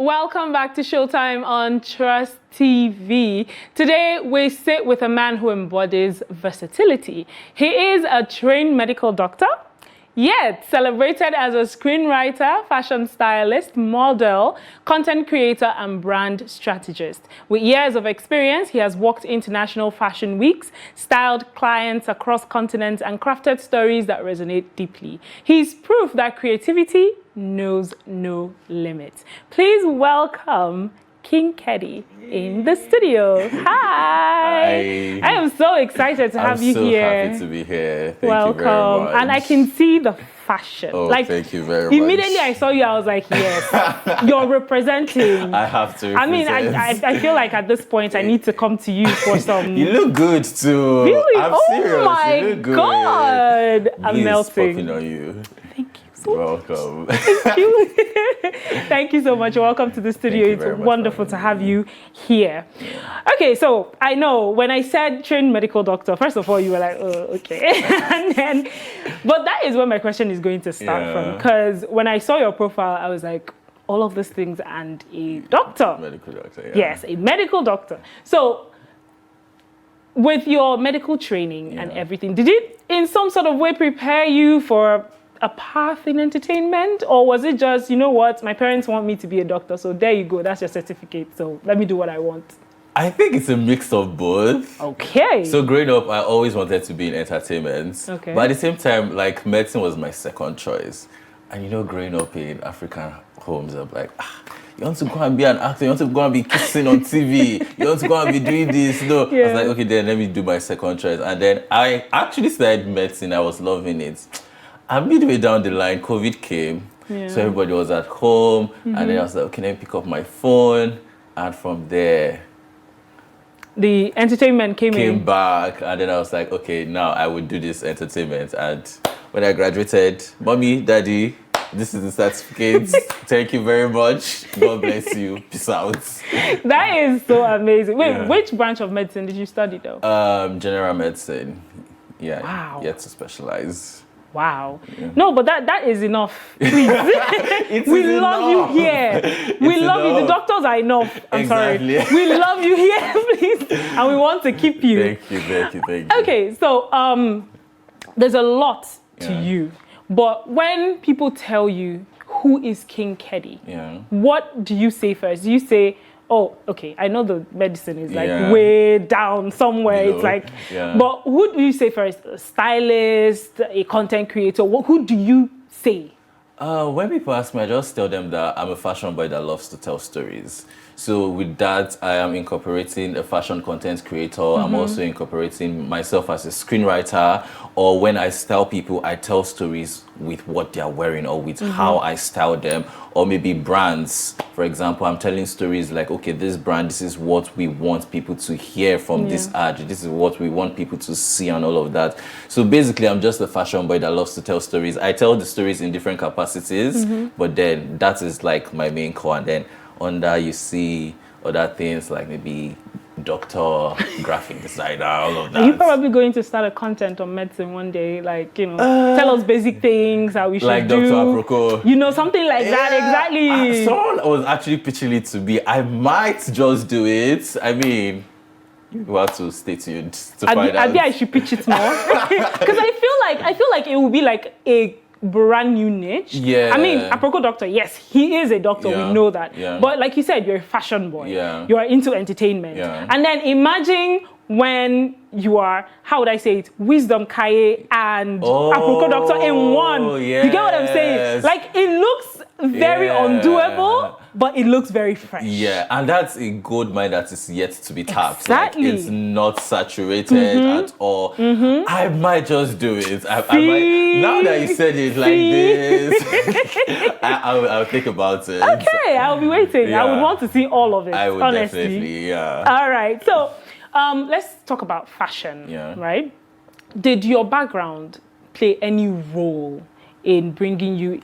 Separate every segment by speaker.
Speaker 1: welcome back to Showtime on Trust TV. Today we sit with a man who embodies versatility. He is a trained medical doctor, yet celebrated as a screenwriter, fashion stylist, model, content creator, and brand strategist. With years of experience, he has walked international fashion weeks, styled clients across continents, and crafted stories that resonate deeply. He's proof that creativity knows no limits. Please welcome King Keddy in the studio. Hi. I am so excited to have you here.
Speaker 2: I'm so happy to be here. Thank
Speaker 1: Welcome.
Speaker 2: you very much.
Speaker 1: And I can see the fashion.
Speaker 2: Oh, thank you very much.
Speaker 1: Immediately I saw you, I was like, yes, you're representing.
Speaker 2: I have to.
Speaker 1: I mean, I feel like at this point I need to come to you for some.
Speaker 2: You look good too.
Speaker 1: Really?
Speaker 2: I'm serious.
Speaker 1: Oh my
Speaker 2: you look good.
Speaker 1: God. I'm melting.
Speaker 2: Popping on you.
Speaker 1: Thank you so much.
Speaker 2: Welcome.
Speaker 1: Thank you. Thank you so much. Welcome to the studio. It's wonderful to have you here. Okay, so I know when I said trained medical doctor, first of all, you were like, oh, okay. But that is where my question is going to start from. Because when I saw your profile, I was like, all of these things and a doctor.
Speaker 2: Medical doctor, yeah.
Speaker 1: Yes, a medical doctor. So with your medical training and everything, did it in some sort of way prepare you for a path in entertainment, or was it just, you know what, my parents want me to be a doctor, so there you go, that's your certificate, so let me do what I want?
Speaker 2: I think it's a mix of both.
Speaker 1: Okay.
Speaker 2: So growing up, I always wanted to be in entertainment.
Speaker 1: Okay.
Speaker 2: But at the same time, like, medicine was my second choice. And you know, growing up in African homes, I'm like, you want to go and be an actor, you want to go and be kissing on TV, you want to go and be doing this. No, I was like, okay, then let me do my second choice. And then I actually started medicine. I was loving it. And midway down the line, COVID came. So everybody was at home. And then I was like, okay, let me pick up my phone. And from there,
Speaker 1: the entertainment came
Speaker 2: back. And then I was like, okay, now I would do this entertainment. And when I graduated, mommy, daddy, this is the certificate. Thank you very much. God bless you. Peace out.
Speaker 1: That is so amazing. Wait, which branch of medicine did you study though?
Speaker 2: General medicine. Yeah.
Speaker 1: Wow.
Speaker 2: Yet to specialize.
Speaker 1: Wow. Yeah. No, but that is enough. Please. We love you here. We love you. The doctors are enough. I'm sorry. We love you here, please. And we want to keep you.
Speaker 2: Thank you.
Speaker 1: Okay, so there's a lot to you. But when people tell you who is King Keddy, what do you say first? Do you say, oh, okay, I know the medicine is like way down somewhere. You know, it's like, but who do you say first? A stylist, a content creator? Who do you say?
Speaker 2: When people ask me, I just tell them that I'm a fashion boy that loves to tell stories. So with that, I am incorporating a fashion content creator. I'm also incorporating myself as a screenwriter, or when I style people, I tell stories with what they're wearing or with how I style them, or maybe brands. For example, I'm telling stories like, okay, this brand, this is what we want people to hear from this ad. This is what we want people to see and all of that. So basically, I'm just a fashion boy that loves to tell stories. I tell the stories in different capacities, but then that is like my main core. And then under you see other things like maybe doctor, graphic designer, all of that.
Speaker 1: Are you probably going to start a content on medicine one day? Like, you know, tell us basic things, how we should
Speaker 2: like
Speaker 1: do.
Speaker 2: Dr. Aproko.
Speaker 1: You know, something like that, exactly.
Speaker 2: Someone was actually pitching it to me. I might just do it. I mean, you have to stay tuned to find out.
Speaker 1: Maybe I should pitch it more. Because I feel like it will be like a brand new niche.
Speaker 2: Yeah.
Speaker 1: I mean, Aproko doctor, yes, he is a doctor, we know that.
Speaker 2: Yeah.
Speaker 1: But like you said, you're a fashion boy.
Speaker 2: Yeah.
Speaker 1: You are into entertainment.
Speaker 2: Yeah.
Speaker 1: And then imagine when you are, how would I say it, Wisdom Kaye and Aproko doctor in one.
Speaker 2: Yes.
Speaker 1: You get what I'm saying? Like, it looks very undoable, but it looks very fresh.
Speaker 2: Yeah, and that's a gold mine that is yet to be tapped.
Speaker 1: Exactly.
Speaker 2: Like, it's not saturated at all. I might just do it. I might, now that you said it like this, I'll think about it.
Speaker 1: Okay, I'll be waiting. I would want to see all of it,
Speaker 2: I would
Speaker 1: honestly.
Speaker 2: definitely,
Speaker 1: All right, so let's talk about fashion, right? Did your background play any role in bringing you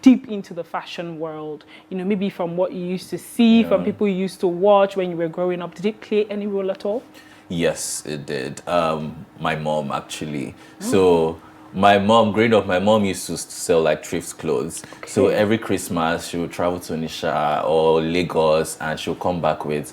Speaker 1: deep into the fashion world? You know, maybe from what you used to see, from people you used to watch when you were growing up. Did it play any role at all?
Speaker 2: Yes, it did. My mom, actually. So Growing up, my mom used to sell like thrift clothes. So
Speaker 1: Okay.
Speaker 2: every Christmas, she would travel to Nisha or Lagos and she'll come back with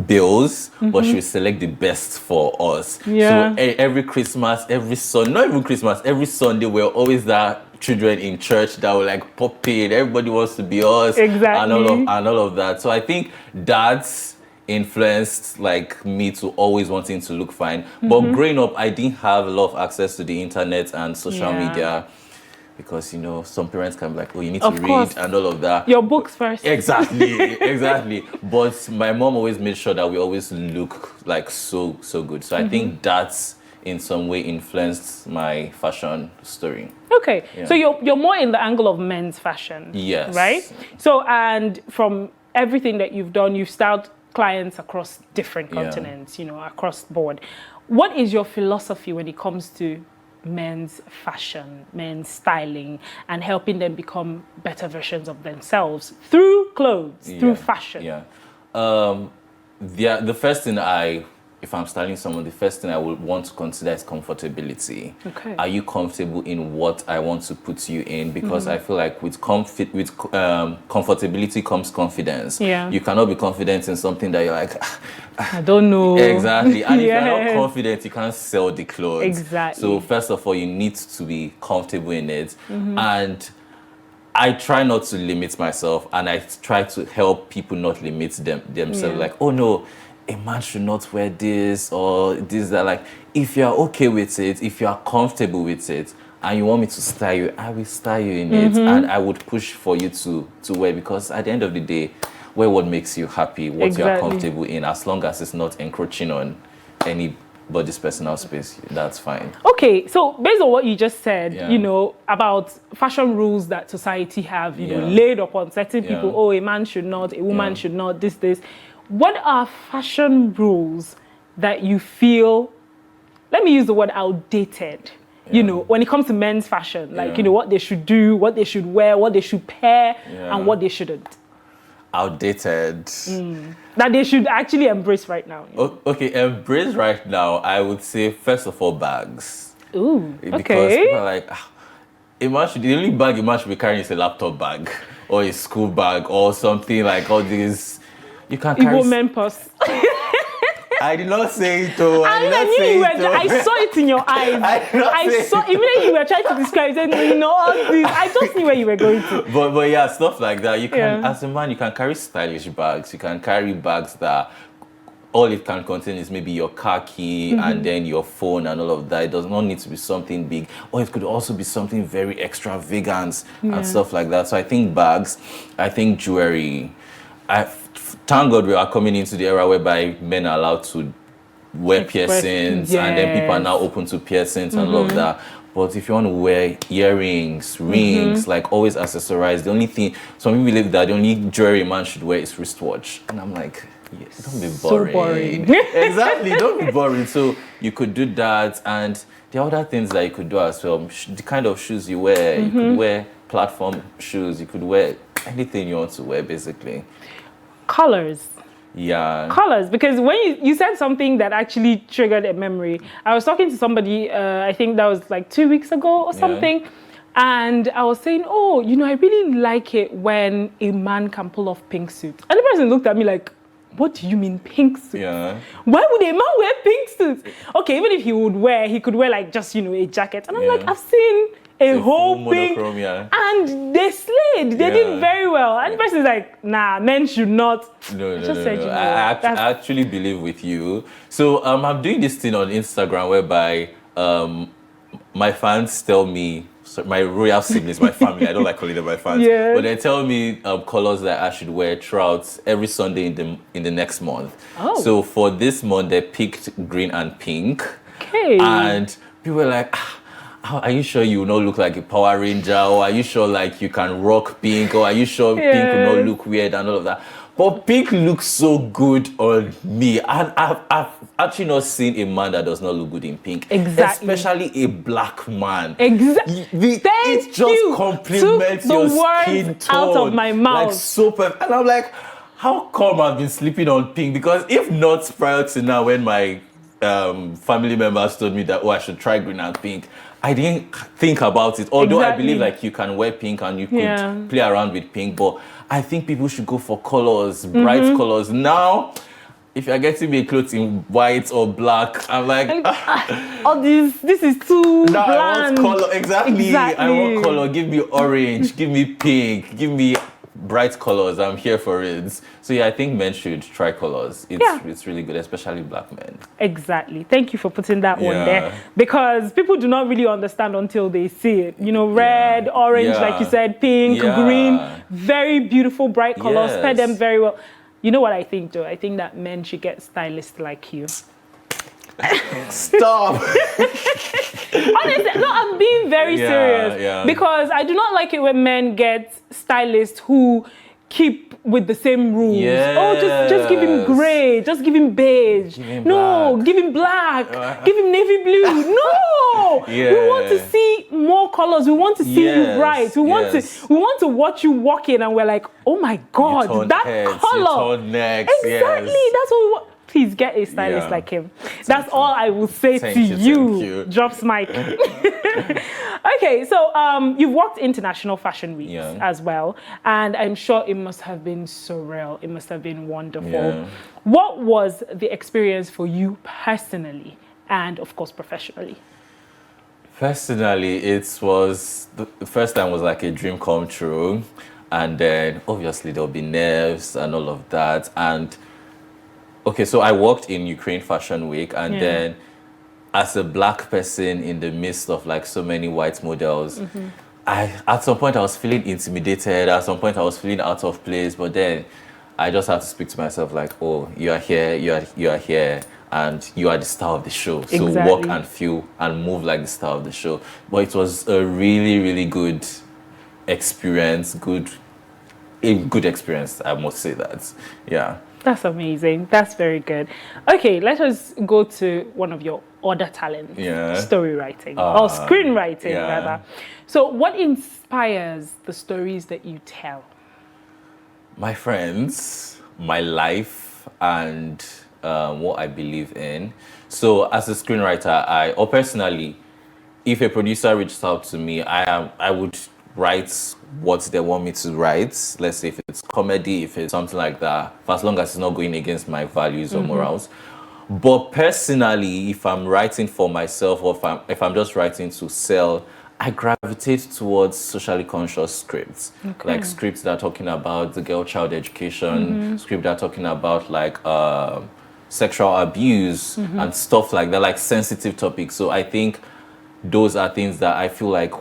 Speaker 2: bills, but she would select the best for us.
Speaker 1: Yeah.
Speaker 2: So every Christmas, every Sunday, not even Christmas, every Sunday, we're always that children in church that were like popping. Everybody wants to be us,
Speaker 1: Exactly.
Speaker 2: and all of that. So I think that's influenced like me to always wanting to look fine. But growing up, I didn't have a lot of access to the internet and social
Speaker 1: Yeah.
Speaker 2: media because some parents can be like, oh, you need to
Speaker 1: Of
Speaker 2: read
Speaker 1: course.
Speaker 2: and all of that.
Speaker 1: Your books first.
Speaker 2: Exactly. But my mom always made sure that we always look like so good. So I think that's in some way influenced my fashion story.
Speaker 1: Okay,
Speaker 2: Yeah.
Speaker 1: so you're more in the angle of men's fashion.
Speaker 2: Yes.
Speaker 1: Right? So, and from everything that you've done, you've styled clients across different
Speaker 2: Yeah.
Speaker 1: continents, across the board. What is your philosophy when it comes to men's fashion, men's styling, and helping them become better versions of themselves through clothes, through fashion?
Speaker 2: Yeah. The first thing if I'm styling someone, the first thing I would want to consider is comfortability.
Speaker 1: Okay.
Speaker 2: Are you comfortable in what I want to put you in? Because I feel like with comfortability comes confidence.
Speaker 1: Yeah.
Speaker 2: You cannot be confident in something that you're like,
Speaker 1: I don't know.
Speaker 2: exactly. And if you're not
Speaker 1: Yes.
Speaker 2: confident, you can't sell the clothes.
Speaker 1: Exactly.
Speaker 2: So first of all, you need to be comfortable in it. And I try not to limit myself, and I try to help people not limit themselves.
Speaker 1: Yeah.
Speaker 2: Like, oh no, a man should not wear this or this, that. Like, if you're okay with it, if you're comfortable with it, and you want me to style you, I will style you in it, and I would push for you to wear, because at the end of the day, wear what makes you happy, what you're
Speaker 1: Exactly.
Speaker 2: comfortable in, as long as it's not encroaching on anybody's personal space, that's fine.
Speaker 1: Okay, so based on what you just said,
Speaker 2: Yeah.
Speaker 1: about fashion rules that society have,
Speaker 2: Yeah.
Speaker 1: laid upon certain
Speaker 2: Yeah.
Speaker 1: people, oh, a man should not, a woman
Speaker 2: Yeah.
Speaker 1: should not, this. What are fashion rules that you feel, let me use the word outdated, when it comes to men's fashion, like,
Speaker 2: Yeah.
Speaker 1: what they should do, what they should wear, what they should pair,
Speaker 2: Yeah.
Speaker 1: and what they shouldn't?
Speaker 2: Outdated.
Speaker 1: That they should actually embrace right now.
Speaker 2: Okay, embrace right now, I would say, first of all, bags.
Speaker 1: Ooh,
Speaker 2: Because
Speaker 1: okay.
Speaker 2: people are like, the only bag a man should be carrying is a laptop bag or a school bag or something like all these. You can carry.
Speaker 1: Igbo men purse.
Speaker 2: I did not say it, though.
Speaker 1: I saw it in your eyes. I saw, immediately you were trying to describe it, all this. I just knew where you were going to.
Speaker 2: But yeah, stuff like that. You can,
Speaker 1: Yeah.
Speaker 2: as a man, you can carry stylish bags. You can carry bags that all it can contain is maybe your car key and then your phone and all of that. It does not need to be something big, or it could also be something very extravagant and stuff like that. So I think bags, I think jewelry. Thank God we are coming into the era whereby men are allowed to wear piercings, and then people are now open to piercings and all of that. But if you want to wear earrings, rings, like always accessorize, the only thing, some people believe that the only jewelry a man should wear is wristwatch. And I'm like, yes, don't be boring.
Speaker 1: So boring.
Speaker 2: Exactly, don't be boring. So you could do that, and the other things that you could do as well, the kind of shoes you wear, you could wear platform shoes, you could wear anything you want to wear, basically.
Speaker 1: Colors.
Speaker 2: Yeah.
Speaker 1: Colors, because when you said something that actually triggered a memory. I was talking to somebody, I think that was like 2 weeks ago or something, and I was saying, oh, I really like it when a man can pull off pink suits. And the person looked at me like, what do you mean pink suits?
Speaker 2: Yeah.
Speaker 1: Why would a man wear pink suits? Okay, even if he could wear like just, a jacket. And I'm like, I've seen a whole pink, and they slayed. They did very well. And the person's like, nah, men should not.
Speaker 2: No.
Speaker 1: I
Speaker 2: I actually believe with you. So I'm doing this thing on Instagram whereby my fans tell me, my royal siblings, my family, I don't like calling them my fans, but they tell me colors that I should wear throughout every Sunday in the next month.
Speaker 1: Oh.
Speaker 2: So for this month, they picked green and pink.
Speaker 1: Okay.
Speaker 2: And people were like, are you sure you will not look like a Power Ranger? Or are you sure like you can rock pink? Or are you sure pink will not look weird and all of that? But pink looks so good on me. And I've actually not seen a man that does not look good in pink.
Speaker 1: Exactly.
Speaker 2: Especially a black man.
Speaker 1: Exactly.
Speaker 2: It just complements your skin tone.
Speaker 1: Out of my mouth.
Speaker 2: Like so perfect. And I'm like, how come I've been sleeping on pink? Because if not prior to now, when my family members told me that, I should try green and pink, I didn't think about it. Although I believe
Speaker 1: Exactly.
Speaker 2: like you can wear pink and you could
Speaker 1: Yeah.
Speaker 2: play around with pink, but I think people should go for colors, bright colors. Now, if you're getting me clothes in white or black, I'm like,
Speaker 1: And, all this is too
Speaker 2: now I want
Speaker 1: bland.
Speaker 2: color. Exactly. I want
Speaker 1: Exactly.
Speaker 2: color. Give me orange. Give me pink. Give me bright colors. I'm here for it. So yeah, I think men should try colors.
Speaker 1: Yeah.
Speaker 2: It's really good, especially black men.
Speaker 1: Exactly. Thank you for putting that one there.
Speaker 2: Yeah.
Speaker 1: Because people do not really understand until they see it. You know, red, orange, like you
Speaker 2: Yeah.
Speaker 1: said, pink,
Speaker 2: Yeah.
Speaker 1: green, very beautiful, bright colors. Pair them
Speaker 2: Yes.
Speaker 1: very well. You know what I think, though? I think that men should get stylists like you.
Speaker 2: Stop.
Speaker 1: Honestly, no, I'm being very
Speaker 2: Yeah,
Speaker 1: serious.
Speaker 2: yeah.
Speaker 1: Because I do not like it when men get stylists who keep with the same rules. Oh, just give him
Speaker 2: Yes.
Speaker 1: gray, just give him beige.
Speaker 2: Give him
Speaker 1: No,
Speaker 2: black.
Speaker 1: give him black, give him navy blue. No, we want to
Speaker 2: Yeah.
Speaker 1: see more colors. We want to see you
Speaker 2: Yes,
Speaker 1: bright. We want to watch you walk in, and we're like, oh my
Speaker 2: You
Speaker 1: God,
Speaker 2: turn
Speaker 1: that
Speaker 2: heads,
Speaker 1: color.
Speaker 2: You turn necks.
Speaker 1: Exactly,
Speaker 2: Yes.
Speaker 1: that's what we want. Please get a stylist
Speaker 2: Yeah.
Speaker 1: like him. That's all I will say
Speaker 2: Thank
Speaker 1: to
Speaker 2: you, thank you.
Speaker 1: Drops mic. Okay, so you've worked international fashion weeks
Speaker 2: Yeah.
Speaker 1: as well, and I'm sure it must have been surreal. It must have been wonderful.
Speaker 2: Yeah.
Speaker 1: What was the experience for you personally, and of course professionally?
Speaker 2: Personally, it was the first time was like a dream come true, and then obviously there'll be nerves and all of that. And okay, so I worked in Ukraine Fashion Week, and
Speaker 1: Yeah.
Speaker 2: then as a black person in the midst of like so many white models, I at some point I was feeling intimidated. At some point I was feeling out of place, but then I just had to speak to myself like, oh, you are here, you are here, and you are the star of the show. So
Speaker 1: Exactly.
Speaker 2: walk and feel and move like the star of the show. But it was a really, really good experience. A good experience, I must say that. Yeah.
Speaker 1: That's amazing. That's very good. Okay, let us go to one of your other talents,
Speaker 2: Yeah.
Speaker 1: story writing or screenwriting,
Speaker 2: yeah.
Speaker 1: rather. So, what inspires the stories that you tell?
Speaker 2: My friends, my life, and what I believe in. So, as a screenwriter, or personally, if a producer reached out to me, I would write what they want me to write. Let's say if it's comedy, if it's something like that, for as long as it's not going against my values or morals. But personally, if I'm writing for myself or if I'm just writing to sell, I gravitate towards socially conscious scripts. Like scripts that are talking about the girl-child education, scripts that are talking about like sexual abuse and stuff like that, like sensitive topics. So I think those are things that I feel like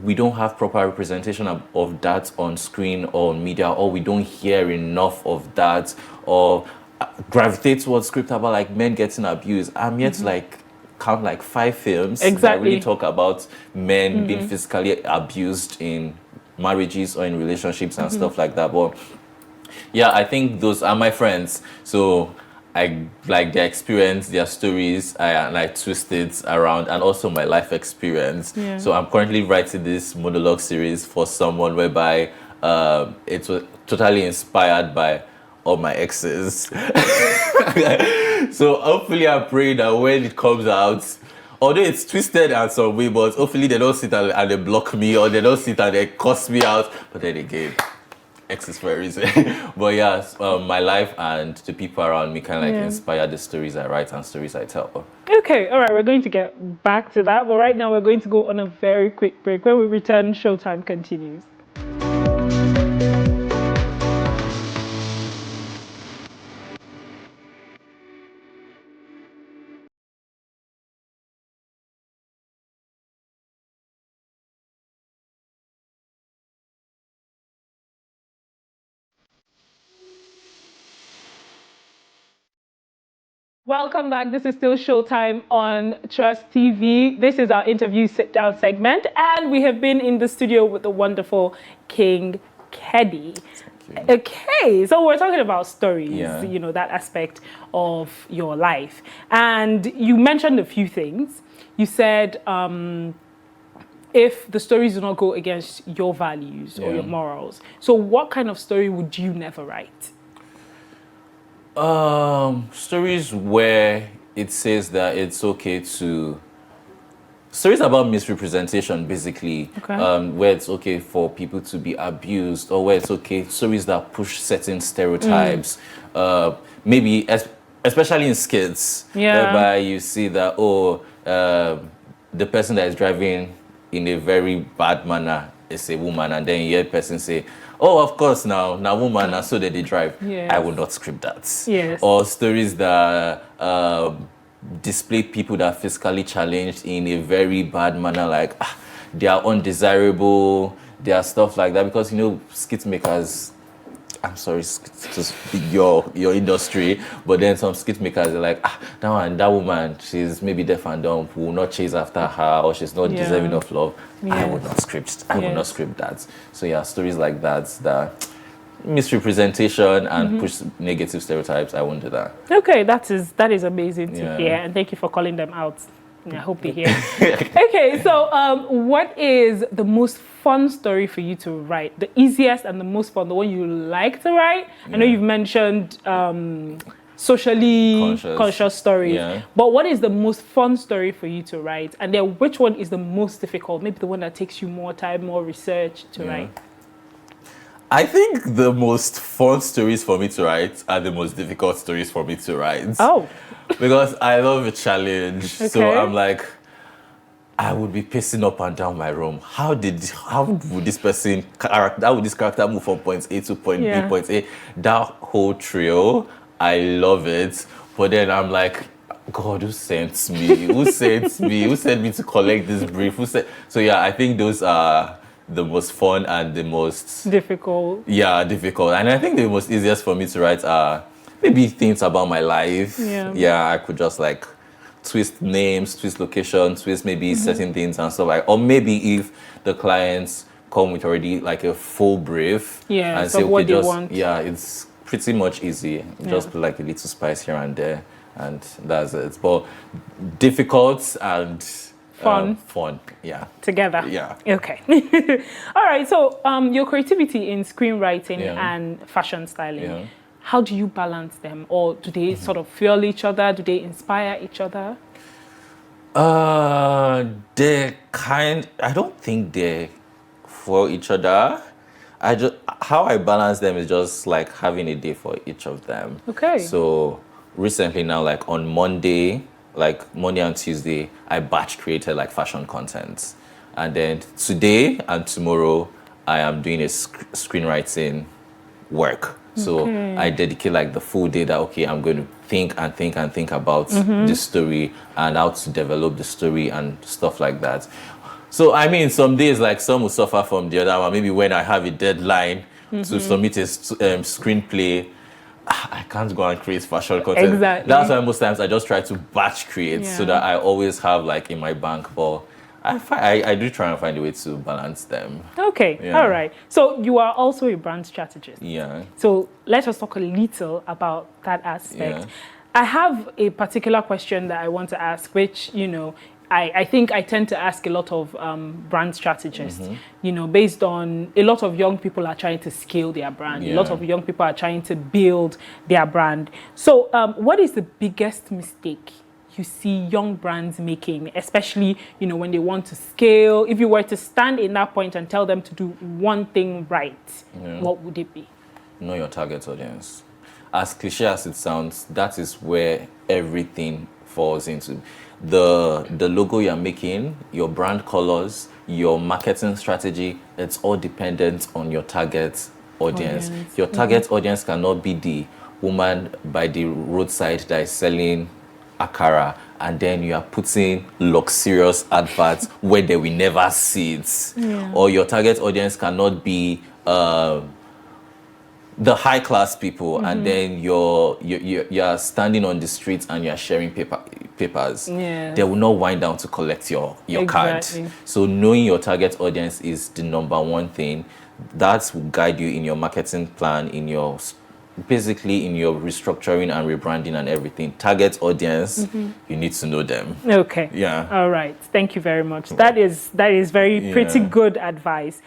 Speaker 2: we don't have proper representation of that on screen or on media, or we don't hear enough of that, or gravitate towards script about like men getting abused. I'm yet to like count like 5 films that really talk about men being physically abused in marriages or in relationships and stuff like that. But yeah, I think those are my friends. So I like their experience, their stories, and I twist it around, and also my life experience.
Speaker 1: Yeah.
Speaker 2: So I'm currently writing this monologue series for someone whereby it was totally inspired by all my exes. So hopefully I pray that when it comes out, although it's twisted and some way, but hopefully they don't sit and they block me, or they don't sit and they cuss me out. But then again, exes for a reason. But yeah, my life and the people around me kind of like inspire the stories I write and stories I tell.
Speaker 1: Okay, all right, we're going to get back to that, but right now we're going to go on a very quick break. When we return, Showtime continues. Welcome back. This is still Showtime on Trust TV. This is our interview sit down segment, and we have been in the studio with the wonderful King Keddy. Okay, so we're talking about stories, you know, that aspect of your life. And you mentioned a few things. You said if the stories do not go against your values or your morals. So what kind of story would you never write?
Speaker 2: Stories where it says that it's okay to stories about misrepresentation, basically,
Speaker 1: Okay.
Speaker 2: where it's okay for people to be abused, or where it's okay, stories that push certain stereotypes, maybe especially in skits,
Speaker 1: Yeah.
Speaker 2: whereby you see that, the person that is driving in a very bad manner is a woman, and then you hear a person say, oh, of course, now woman, and so that they drive.
Speaker 1: Yes.
Speaker 2: I will not script that.
Speaker 1: Yes.
Speaker 2: Or stories that display people that are physically challenged in a very bad manner, like they are undesirable, they are stuff like that. Because, skit makers, I'm sorry to speak your industry, but then some skit makers are like, that woman, she's maybe deaf and dumb, we will not chase after her, or she's not deserving of love. I would not script. I would not script that. So yeah, stories like that misrepresentation and push negative stereotypes, I won't do that.
Speaker 1: Okay, that is amazing to hear, and thank you for calling them out. I hope they hear. Okay, so what is the most fun story for you to write? The easiest and the most fun, the one you like to write? I know you've mentioned socially conscious stories, but what is the most fun story for you to write? And then which one is the most difficult? Maybe the one that takes you more time, more research to write?
Speaker 2: I think the most fun stories for me to write are the most difficult stories for me to write. Oh. Because I love a challenge. Okay. So I'm like, I would be pacing up and down my room. How would this character move from point A to point B, point A? That whole trio, I love it. But then I'm like, God, who sent me? Who sent me? Who sent me to collect this brief? So yeah, I think those are the most fun and the most difficult. Yeah, difficult. And I think the most easiest for me to write are maybe things about my life. Yeah, I could just like twist names, twist locations, twist maybe certain things and stuff like. Or maybe if the clients come with already like a full brief and say, okay, what just want. It's pretty much easy. Just put like a little spice here and there, and that's it. But difficult and fun, together. Okay. All right, so your creativity in screenwriting and fashion styling, how do you balance them? Or do they sort of fuel each other? Do they inspire each other? I don't think they for each other. How I balance them is just like having a day for each of them. Okay. So recently now, like on Monday and Tuesday, I batch created like fashion content. And then today and tomorrow, I am doing a screenwriting work. So I dedicate like the full day that, okay, I'm going to think about the story and how to develop the story and stuff like that. So, I mean, some days, like some will suffer from the other one. Maybe when I have a deadline to submit a screenplay, I can't go and create fashion content. Exactly. That's why most times I just try to batch create so that I always have like in my bank. But I do try and find a way to balance them.
Speaker 1: Okay, all right. So you are also a brand strategist.
Speaker 2: Yeah.
Speaker 1: So let us talk a little about that aspect. I have a particular question that I want to ask, which, I think I tend to ask a lot of brand strategists, based on a lot of young people are trying to scale their brand. A lot of young people are trying to build their brand. So what is the biggest mistake you see young brands making, especially, when they want to scale? If you were to stand in that point and tell them to do one thing right, what would it be?
Speaker 2: Know your target audience. As cliche as it sounds, that is where everything falls into. The logo you're making, your brand colors, your marketing strategy, it's all dependent on your target audience. Your target audience cannot be the woman by the roadside that is selling akara, and then you are putting luxurious adverts where they will never see it. Or your target audience cannot be the high class people, and then you're standing on the streets and you're sharing papers. They will not wind down to collect your card. So knowing your target audience is the number one thing. That will guide you in your marketing plan, in your basically in your restructuring and rebranding and everything, target audience, you need to know them.
Speaker 1: Okay.
Speaker 2: Yeah.
Speaker 1: All right. Thank you very much. That is very pretty good advice.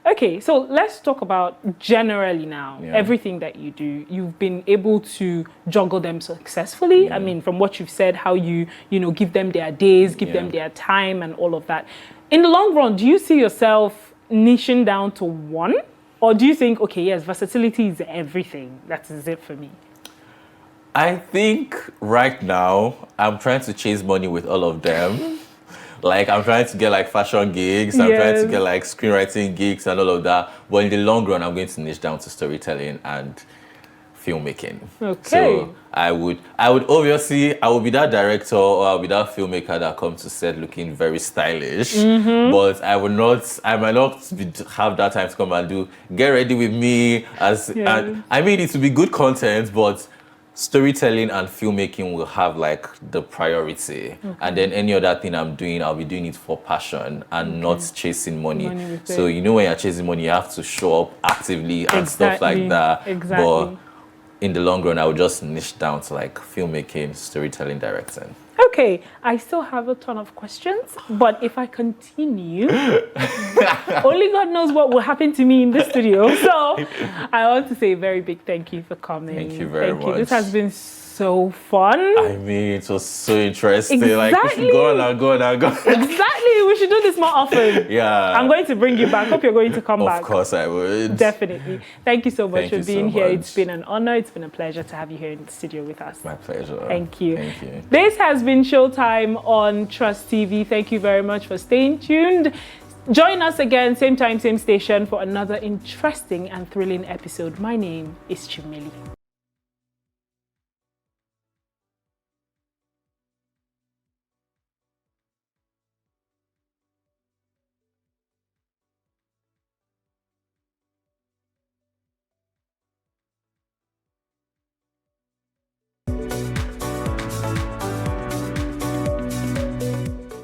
Speaker 1: Okay, so let's talk about generally now, everything that you do. You've been able to juggle them successfully. I mean, from what you've said, how you give them their days, give them their time and all of that. In the long run, do you see yourself niching down to one? Or do you think, okay, yes, versatility is everything. That is it for me.
Speaker 2: I think right now, I'm trying to chase money with all of them. Like, I'm trying to get like fashion gigs, I'm trying to get like screenwriting gigs and all of that. But in the long run, I'm going to niche down to storytelling and filmmaking.
Speaker 1: Okay.
Speaker 2: So I would obviously, I would be that director or I'll be that filmmaker that comes to set looking very stylish. But I might not have that time to come and do, get ready with me and I mean, it will be good content, but storytelling and filmmaking will have like the priority, and then any other thing I'm doing, I'll be doing it for passion and not chasing money. So when you're chasing money, you have to show up actively and stuff like that. But in the long run, I would just niche down to like filmmaking, storytelling, directing.
Speaker 1: Okay, I still have a ton of questions, but if I continue, only God knows what will happen to me in the studio. So I want to say a very big thank you for coming.
Speaker 2: Thank you very much.
Speaker 1: This has been so fun.
Speaker 2: I mean, it was so interesting.
Speaker 1: Exactly.
Speaker 2: Like, we should go on and go on and go.
Speaker 1: Exactly. We should do this more often.
Speaker 2: Yeah.
Speaker 1: I'm going to bring you back. Hope you're going to come back.
Speaker 2: Of course I would.
Speaker 1: Definitely. Thank you so much for being here.
Speaker 2: Much.
Speaker 1: It's been an honor. It's been a pleasure to have you here in the studio with us.
Speaker 2: My pleasure.
Speaker 1: Thank you.
Speaker 2: Thank you.
Speaker 1: This has been Showtime on Trust TV. Thank you very much for staying tuned. Join us again, same time, same station, for another interesting and thrilling episode. My name is Chimmeli.